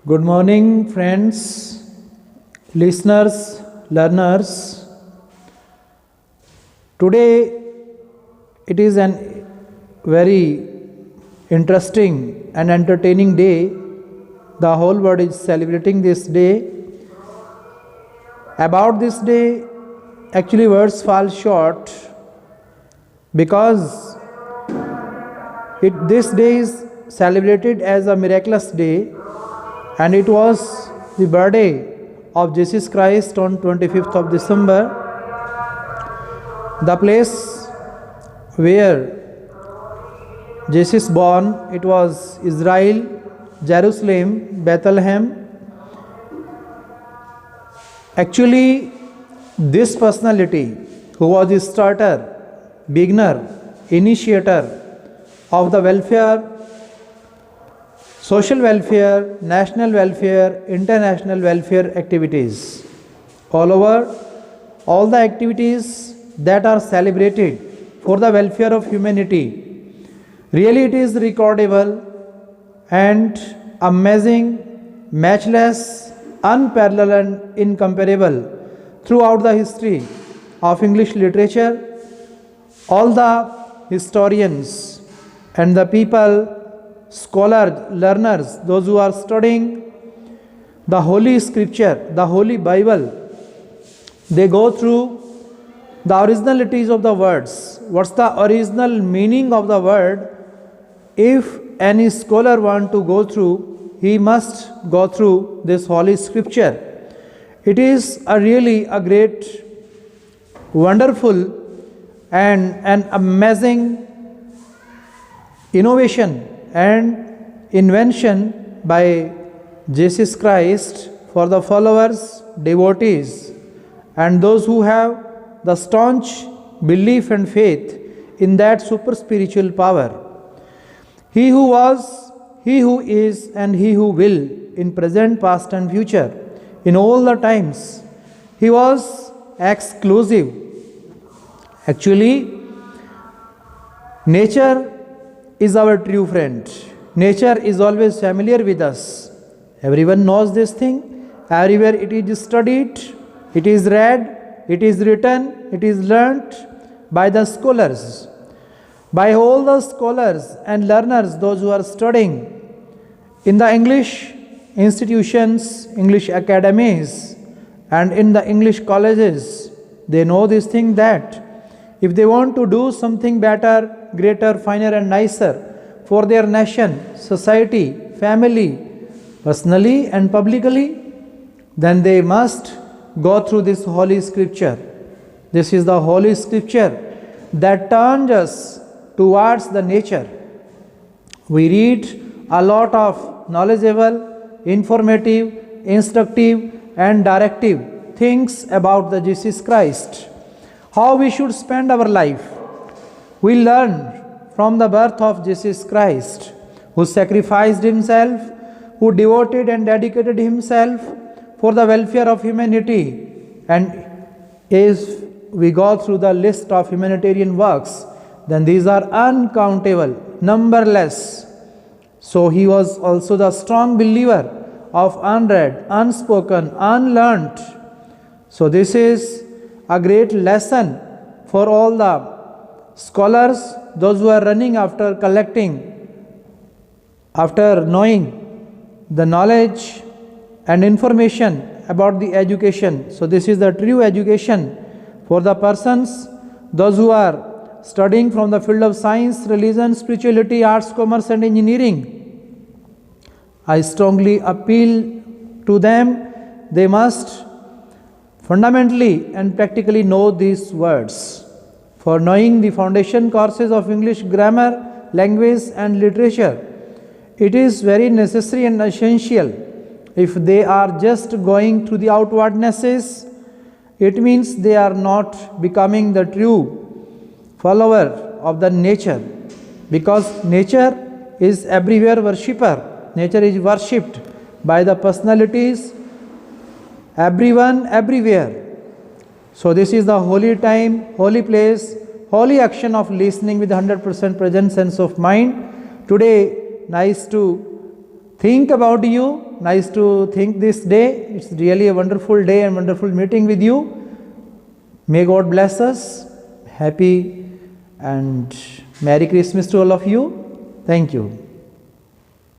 Good morning, friends, listeners, learners. Today it is an very interesting and entertaining day. The whole world is celebrating this day. About this day, actually, words fall short because this day is celebrated as a miraculous day, and it was the birthday of Jesus Christ on 25th of December. The place where Jesus born, it was Israel, Jerusalem, Bethlehem. Actually, this personality who was the starter, beginner, initiator of the welfare, social welfare, national welfare, international welfare activities. All over, all the activities that are celebrated for the welfare of humanity. Really, it is recordable and amazing, matchless, unparalleled, and incomparable throughout the history of English literature. All the historians and the people, scholars, learners, those who are studying the Holy Scripture, the Holy Bible, they go through the originalities of the words. What's the original meaning of the word? If any scholar want to go through, he must go through this Holy Scripture. It is really a great, wonderful, and an amazing innovation and invention by Jesus Christ for the followers, devotees, and those who have the staunch belief and faith in that super spiritual power. He who was, he who is, and he who will, in present, past, and future, in all the times, he was exclusive. Actually, nature is our true friend. Nature is always familiar with us. Everyone knows this thing. Everywhere it is studied, it is read, it is written, it is learnt by the scholars. By all the scholars and learners, those who are studying in the English institutions, English academies, and in the English colleges, they know this thing that if they want to do something better, greater, finer, and nicer for their nation, society, family, personally, and publicly, then they must go through this Holy Scripture. This is the Holy Scripture that turns us towards the nature. We read a lot of knowledgeable, informative, instructive, and directive things about the Jesus Christ. How we should spend our life. We learn from the birth of Jesus Christ, who sacrificed himself, who devoted and dedicated himself for the welfare of humanity. And as we go through the list of humanitarian works, then these are uncountable, numberless. So he was also the strong believer of unread, unspoken, unlearned. So this is a great lesson for all the scholars, those who are running after collecting, after knowing the knowledge and information about the education. So this is the true education for the persons, those who are studying from the field of science, religion, spirituality, arts, commerce, and engineering. I strongly appeal to them, they must fundamentally and practically know these words. For knowing the foundation courses of English grammar, language, and literature, it is very necessary and essential. If they are just going through the outwardnesses, it means they are not becoming the true follower of the nature, because nature is everywhere worshipper. Nature is worshipped by the personalities, everyone, everywhere. So this is the holy time, holy place, holy action of listening with 100% present sense of mind. Today, nice to think about you Nice to think this day. It's really a wonderful day and wonderful meeting with you. May God bless us. Happy and Merry Christmas to all of you. Thank you.